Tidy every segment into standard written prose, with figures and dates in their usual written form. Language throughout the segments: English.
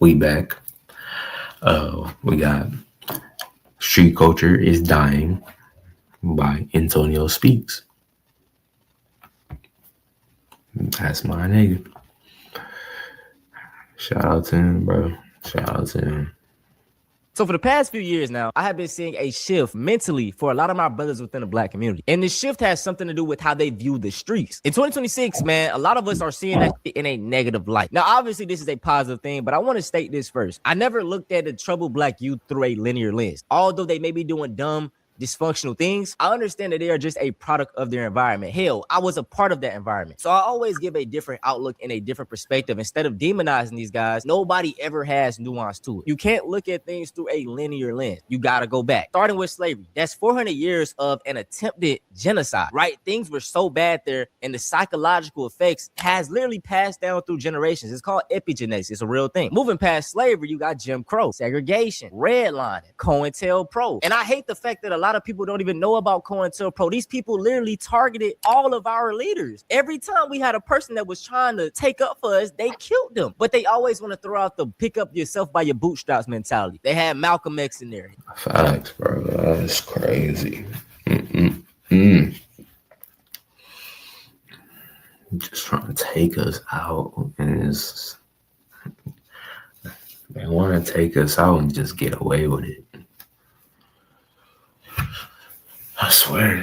We back. We got Street Culture is Dying by Antonio Speaks. That's my nigga. Shout out to him, bro. Shout out to him. So for the past few years now, I have been seeing a shift mentally for a lot of my brothers within the Black community. And this shift has something to do with how they view the streets. In 2026, man, a lot of us are seeing that in a negative light. Now, obviously, this is a positive thing, but I want to state this first. I never looked at the troubled Black youth through a linear lens. Although they may be doing dumb, dysfunctional things, I understand that they are just a product of their environment. Hell, I was a part of that environment. So I always give a different outlook and a different perspective. Instead of demonizing these guys, nobody ever has nuance to it. You can't look at things through a linear lens. You got to go back. Starting with slavery, that's 400 years of an attempted genocide, right? Things were so bad there, and the psychological effects has literally passed down through generations. It's called epigenetics. It's a real thing. Moving past slavery, you got Jim Crow, segregation, redlining, COINTELPRO. And I hate the fact that a lot of people don't even know about COINTELPRO. These people literally targeted all of our leaders. Every time we had a person that was trying to take up for us, they killed them. But they always want to throw out the pick up yourself by your bootstraps mentality. They had Malcolm X in there. Facts, bro. That's crazy. Just trying to take us out, and they want to take us out and just get away with it. I swear.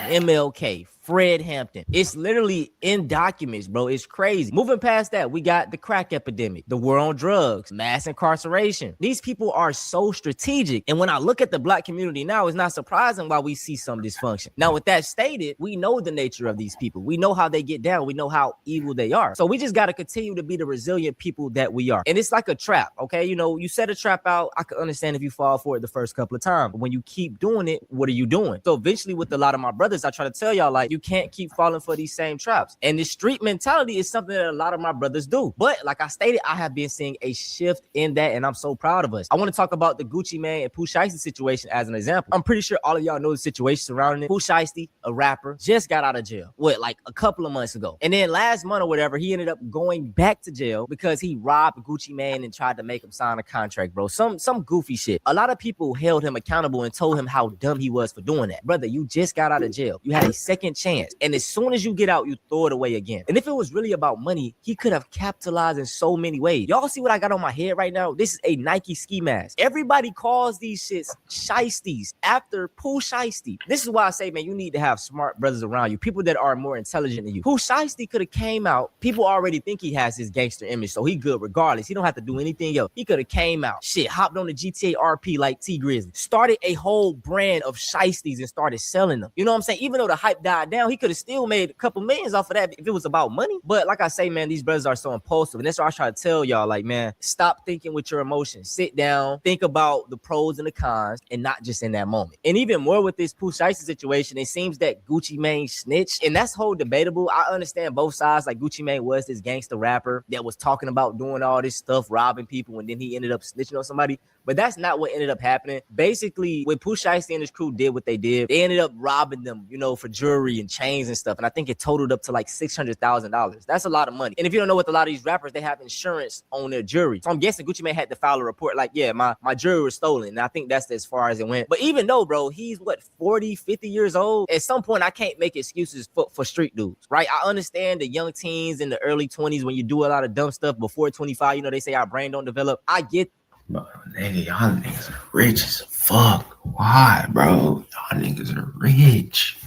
MLK, Fred Hampton. It's literally in documents, bro. It's crazy. Moving past that, we got the crack epidemic, the war on drugs, mass incarceration. These people are so strategic. And when I look at the Black community now, it's not surprising why we see some dysfunction. Now, with that stated, we know the nature of these people. We know how they get down. We know how evil they are. So we just got to continue to be the resilient people that we are. And it's like a trap, okay? You know, you set a trap out. I can understand if you fall for it the first couple of times. But when you keep doing it, what are you doing? So eventually with a lot of my brothers, I try to tell y'all, like, you can't keep falling for these same traps. And this street mentality is something that a lot of my brothers do. But like I stated, I have been seeing a shift in that, and I'm so proud of us. I want to talk about the Gucci Mane and Pooh Shiesty situation as an example. I'm pretty sure all of y'all know the situation surrounding it. Pooh Shiesty, a rapper, just got out of jail, like a couple of months ago. And then last month or whatever, he ended up going back to jail because he robbed Gucci Mane and tried to make him sign a contract, bro. Some goofy shit. A lot of people held him accountable and told him how dumb he was for doing that. Brother, you just got out of jail. You had a second chance. And as soon as you get out, you throw it away again. And if it was really about money, he could have capitalized in so many ways. Y'all see what I got on my head right now? This is a Nike ski mask. Everybody calls these shits shiesties after Pooh Shiesty. This is why I say, man, you need to have smart brothers around you, people that are more intelligent than you. Pooh Shiesty could have came out. People already think he has his gangster image, so he good regardless. He don't have to do anything else. He could have came out, hopped on the GTA RP like T Grizzly, started a whole brand of shiesties and started selling them. You know what I'm saying? Even though the hype died down, he could have still made a couple millions off of that if it was about money. But like I say, man, these brothers are so impulsive. And that's why I try to tell y'all, like, man, stop thinking with your emotions. Sit down, think about the pros and the cons, and not just in that moment. And even more with this Pooh Shiesty situation, it seems that Gucci Mane snitched. And that's whole debatable. I understand both sides. Like, Gucci Mane was this gangster rapper that was talking about doing all this stuff, robbing people, and then he ended up snitching on somebody. But that's not what ended up happening. Basically, when Pooh Shiesty and his crew did what they did, they ended up robbing them, for jewelry and chains and stuff. And I think it totaled up to like $600,000. That's a lot of money. And if you don't know, with a lot of these rappers, they have insurance on their jewelry. So I'm guessing Gucci Mane had to file a report like, yeah, my jewelry was stolen. And I think that's as far as it went. But even though, bro, he's 40, 50 years old, at some point, I can't make excuses for street dudes, right? I understand the young teens in the early 20s when you do a lot of dumb stuff before 25, they say our brain don't develop. I get. Bro, nigga, y'all niggas are rich as fuck. Why, bro? Y'all niggas are rich.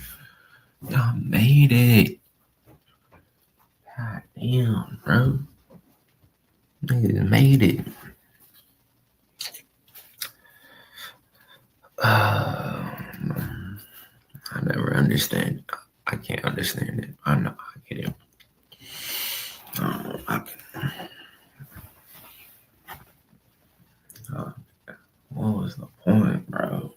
Y'all made it. God damn, bro. Niggas made it. I never understand. I can't understand it. I know I get it. I can. What was the point, bro?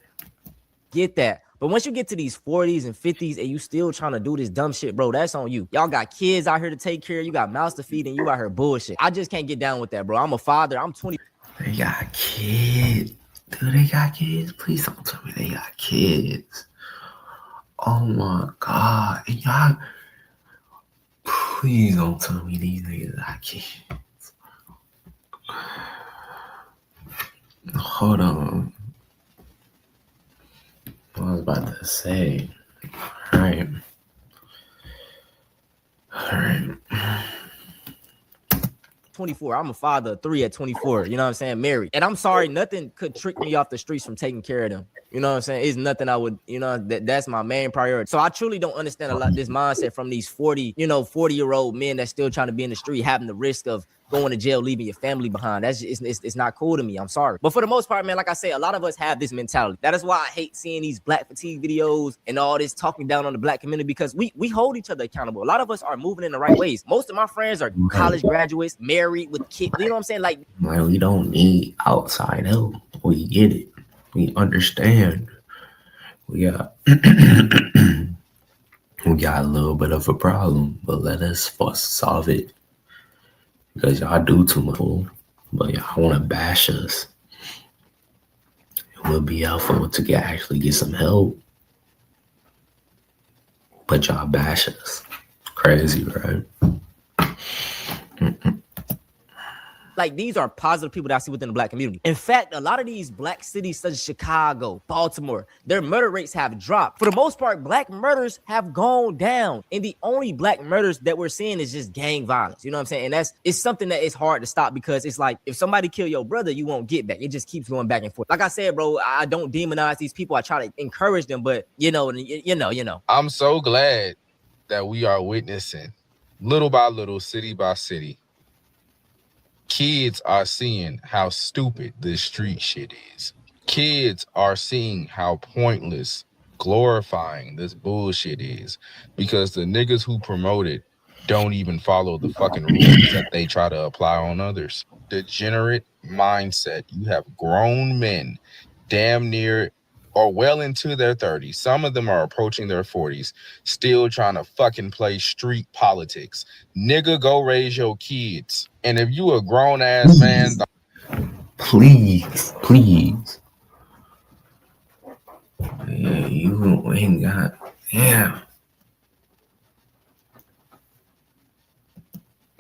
Get that. But once you get to these 40s and 50s and you still trying to do this dumb shit, bro, that's on you. Y'all got kids out here to take care of. You got mouths to feed, and you out here bullshit. I just can't get down with that, bro. I'm a father. I'm 20. They got kids. Do they got kids? Please don't tell me they got kids. Oh my God. Y'all, please don't tell me these niggas got kids. Hold on. What I was about to say. All right. All right. 24. I'm a father of 3 at 24. You know what I'm saying? Married. And I'm sorry, nothing could trick me off the streets from taking care of them. You know what I'm saying? It's nothing I would, that's my main priority. So I truly don't understand a lot this mindset from these 40-year-old men that's still trying to be in the street, having the risk of going to jail, leaving your family behind. That's just, it's not cool to me. I'm sorry. But for the most part, man, like I said, a lot of us have this mentality. That is why I hate seeing these black fatigue videos and all this talking down on the black community, because we hold each other accountable. A lot of us are moving in the right ways. Most of my friends are college graduates, married with kids. You know what I'm saying? Like we don't need outside help. We get it. We understand. We got we got a little bit of a problem, but let us solve it. Because y'all do too much, but y'all want to bash us. It would be helpful to actually get some help, but y'all bash us. Crazy, right? Like, these are positive people that I see within the black community. In fact, a lot of these black cities such as Chicago, Baltimore, their murder rates have dropped. For the most part, black murders have gone down. And the only black murders that we're seeing is just gang violence. You know what I'm saying? And it's something that is hard to stop, because it's like, if somebody kill your brother, you won't get back. It just keeps going back and forth. Like I said, bro, I don't demonize these people. I try to encourage them, but you know. I'm so glad that we are witnessing, little by little, city by city, kids are seeing how stupid this street shit is. Kids are seeing how pointless glorifying this bullshit is, because the niggas who promote it don't even follow the fucking rules that they try to apply on others. Degenerate mindset. You have grown men damn near or well into their 30s. Some of them are approaching their 40s, still trying to fucking play street politics. Nigga, go raise your kids. And if you a grown ass man, please. Yeah, you ain't got. Yeah.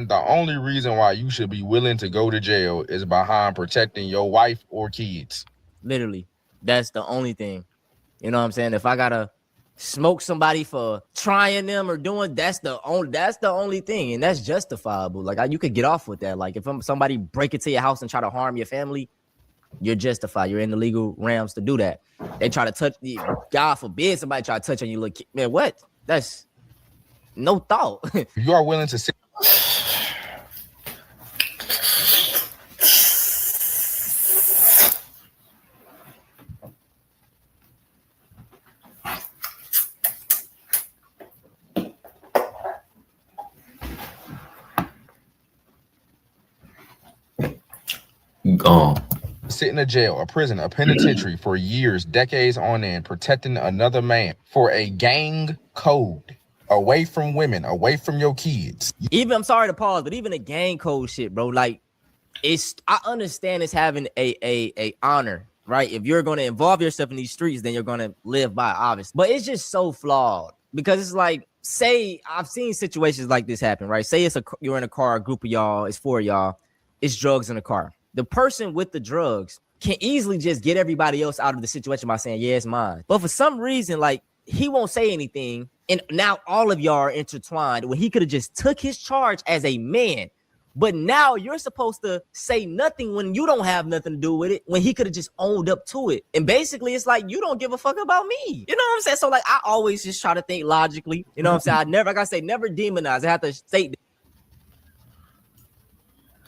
the only reason why you should be willing to go to jail is behind protecting your wife or kids. Literally, that's the only thing. You know what I'm saying? If I gotta smoke somebody for trying them or doing, that's the only thing, and that's justifiable. Like, you could get off with that. Like, if somebody break into your house and try to harm your family, you're justified. You're in the legal realms to do that. They try to touch you. God forbid somebody try to touch on you, little kid. Man, what? That's no thought. You are willing to sit. Gone. Sit in a jail, a prison, a penitentiary for years, decades on end, protecting another man for a gang code, away from women, away from your kids. Even, I'm sorry to pause, but even a gang code shit, bro. Like, I understand it's having a honor, right? If you're going to involve yourself in these streets, then you're going to live by, obviously. But it's just so flawed, because it's like, say, I've seen situations like this happen, right? Say you're in a car, a group of y'all, it's 4 of y'all, it's drugs in the car. The person with the drugs can easily just get everybody else out of the situation by saying, yeah, it's mine. But for some reason, like, he won't say anything, and now all of y'all are intertwined, when he could have just took his charge as a man. But now you're supposed to say nothing when you don't have nothing to do with it, when he could have just owned up to it. And basically, it's like, you don't give a fuck about me. You know what I'm saying? So, like, I always just try to think logically. You know what I'm saying? Like I say, never demonize. I have to state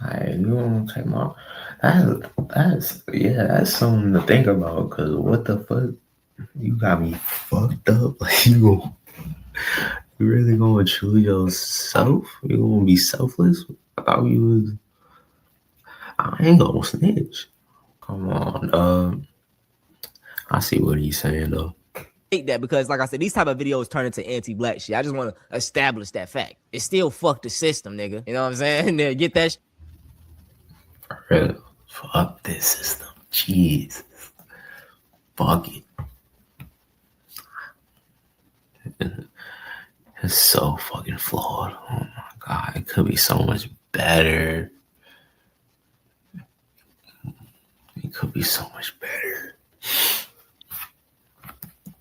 Hey, you want to take my... That's something to think about, because what the fuck? You got me fucked up. Like, you really gonna choose yourself? You gonna be selfless? I thought you was... I ain't gonna snitch. Come on, I see what he's saying, though. that, because like I said, these type of videos turn into anti-black shit. I just want to establish that fact. It's still fuck the system, nigga. You know what I'm saying? Get that For real. Fuck this system. Jesus. Fuck it. It's so fucking flawed. Oh my god. It could be so much better. could be so much better.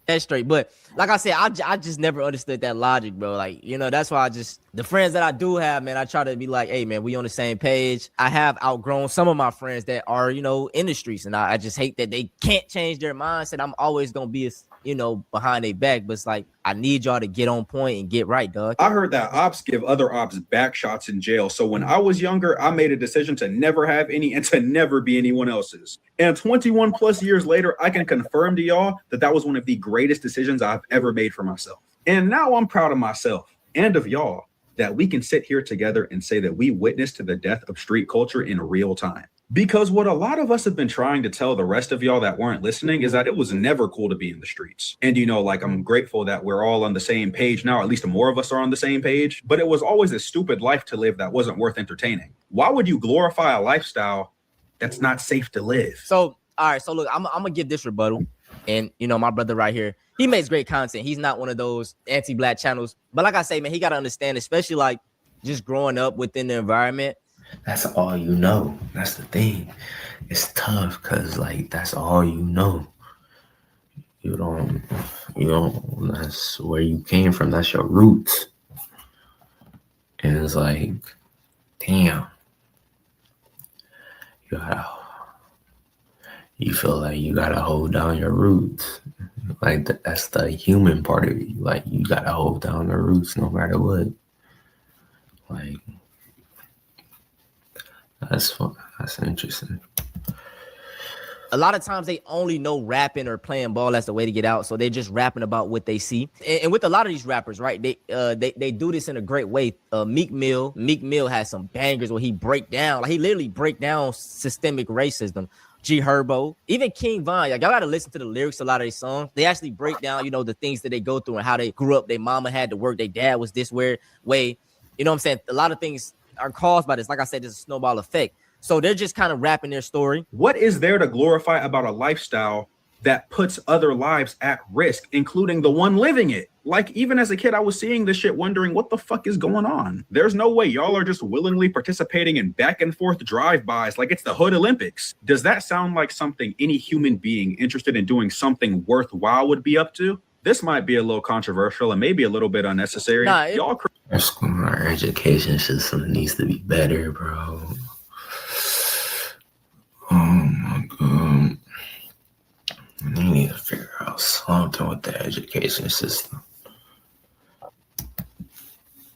That's straight. But like I said, I just never understood that logic, bro. Like, you know, that's why the friends that I do have, man, I try to be like, hey, man, we on the same page. I have outgrown some of my friends that are, you know, in the streets, and I just hate that they can't change their mindset. I'm always going to be, you know, behind their back, but it's like, I need y'all to get on point and get right, dog. I heard that ops give other ops back shots in jail. So when I was younger, I made a decision to never have any and to never be anyone else's. And 21 plus years later, I can confirm to y'all that that was one of the greatest decisions I've ever made for myself. And now I'm proud of myself and of y'all that we can sit here together and say that we witnessed to the death of street culture in real time. Because what a lot of us have been trying to tell the rest of y'all that weren't listening is that it was never cool to be in the streets. And, you know, like, I'm grateful that we're all on the same page now, at least more of us are on the same page, but it was always a stupid life to live that wasn't worth entertaining. Why would you glorify a lifestyle that's not safe to live? So, all right, so look, I'm gonna give this rebuttal. And, you know, my brother right here, he makes great content. He's not one of those anti-black channels. But like I say, man, he got to understand, especially like just growing up within the environment. That's all you know. That's the thing. It's tough because, like, that's all you know. You don't, that's where you came from. That's your roots. And it's like, damn. You feel like you gotta hold down your roots. Like, that's the human part of you. Like, you gotta hold down the roots no matter what. Like, that's fun. That's interesting. A lot of times they only know rapping or playing ball as the way to get out, so they're just rapping about what they see. And with a lot of these rappers, right, they do this in a great way. Meek Mill has some bangers where he literally break down systemic racism. G Herbo, even King Von, y'all gotta listen to the lyrics of a lot of these songs. They actually break down, you know, the things that they go through and how they grew up. Their mama had to work, their dad was this weird way. You know what I'm saying? A lot of things are caused by this. Like I said, there's a snowball effect. So they're just kind of rapping their story. What is there to glorify about a lifestyle that puts other lives at risk, including the one living it? Like, even as a kid, I was seeing this shit wondering what the fuck is going on. There's no way y'all are just willingly participating in back and forth drive-bys like it's the Hood Olympics. Does that sound like something any human being interested in doing something worthwhile would be up to? This might be a little controversial and maybe a little bit unnecessary. Our education system needs to be better, bro. Oh my god. They need to figure out something with the education system.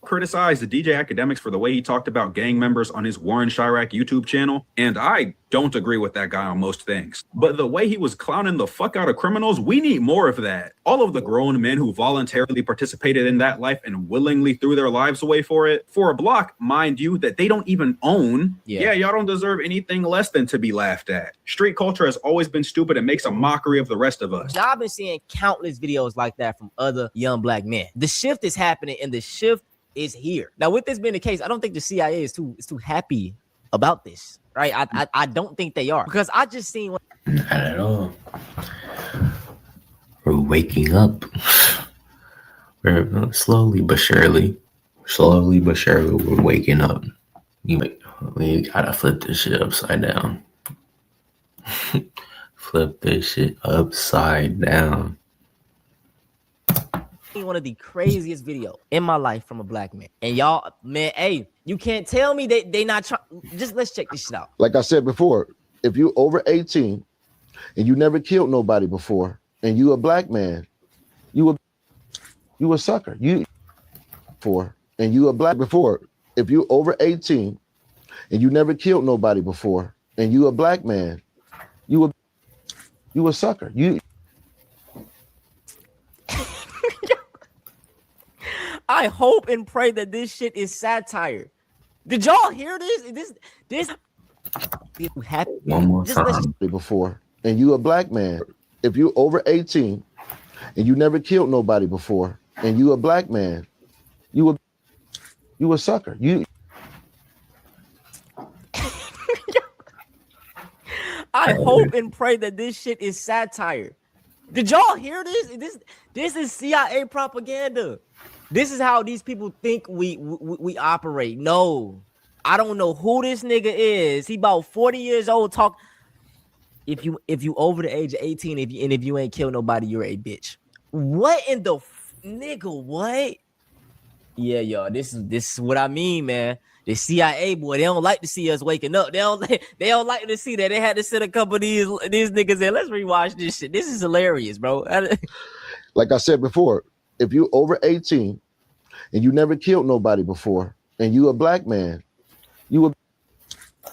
Criticized the DJ Academics for the way he talked about gang members on his Warren Chirac YouTube channel, and I don't agree with that guy on most things. But the way he was clowning the fuck out of criminals, we need more of that. All of the grown men who voluntarily participated in that life and willingly threw their lives away for it, for a block, mind you, that they don't even own. Yeah, y'all don't deserve anything less than to be laughed at. Street culture has always been stupid and makes a mockery of the rest of us. I've been seeing countless videos like that from other young black men. The shift is happening, and the shift is here. Now, with this being the case, I don't think the CIA is too happy about this, right? I don't think they are, because I just seen not at all. We're waking up. We're slowly but surely, we're waking up. We gotta flip this shit upside down. Flip this shit upside down. One of the craziest videos in my life from a black man, and y'all, man, hey, you can't tell me they not trying. Just let's check this shit out. Like I said before, if you over 18 and you never killed nobody before, and you a black man, you a sucker. And you a black before. If you over 18 and you never killed nobody before, and you a black man, you a sucker. I hope and pray that this shit is satire. Did y'all hear this? This happy. One more time. Before, and you a black man. If you over 18 and you never killed nobody before, and you a black man, you a sucker. I hope and pray that this shit is satire. Did y'all hear this? This is CIA propaganda. This is how these people think we operate. No, I don't know who this nigga is. He about 40 years old. if you over the age of 18, if you ain't killed nobody, you're a bitch. What in the nigga? What? Yeah, y'all. This is what I mean, man. The CIA boy, they don't like to see us waking up. They don't like to see that. They had to send a couple of these niggas in. Let's rewatch this shit. This is hilarious, bro. Like I said before, if you over 18 and you never killed nobody before, and you a black man, you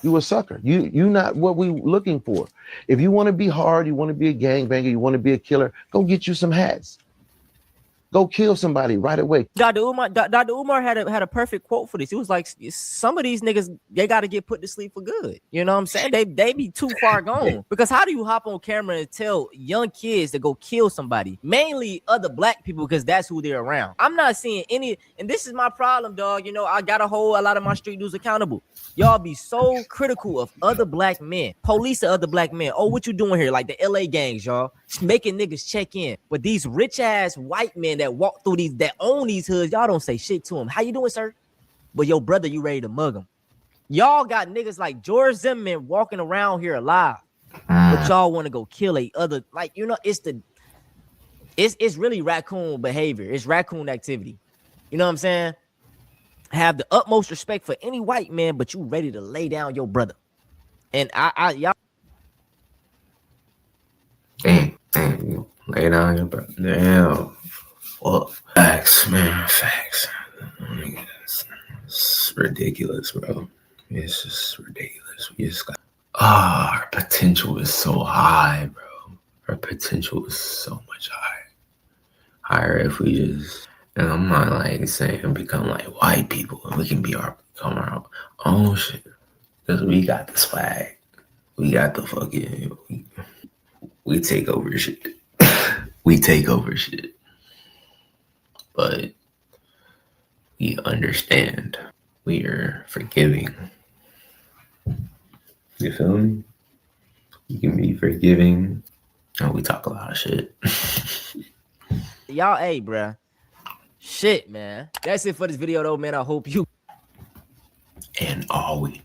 a sucker. You not what we looking for. If you want to be hard, you want to be a gangbanger, you want to be a killer, go get you some hats. Go kill somebody right away. Dr. Umar had a perfect quote for this. He was like, some of these niggas, they got to get put to sleep for good. You know what I'm saying? They be too far gone. Because how do you hop on camera and tell young kids to go kill somebody? Mainly other black people, because that's who they're around. I'm not seeing any, and this is my problem, dog. You know, I got to hold a lot of my street dudes accountable. Y'all be so critical of other black men, police of other black men. Oh, what you doing here? Like the LA gangs, y'all. Just making niggas check in. But these rich ass white men that walk through these, that own these hoods, y'all don't say shit to them. How you doing, sir? But your brother, you ready to mug him. Y'all got niggas like George Zimmerman walking around here alive. But y'all want to go kill a other, like, you know, it's really raccoon behavior. It's raccoon activity. You know what I'm saying? Have the utmost respect for any white man, but you ready to lay down your brother. And y'all. Damn, lay down your brother. Damn. Well, facts, man, facts. It's ridiculous, bro. It's just ridiculous. We just got. Our potential is so high, bro. Our potential is so much higher if we just. And I'm not like saying become like white people and we can become our own shit. Because we got the swag. We got the fucking, we take over shit. We take over shit. But we understand. We are forgiving. You feel me? You can be forgiving. And we talk a lot of shit. Y'all, hey, bruh. Shit, man. That's it for this video, though, man. I hope you. And all we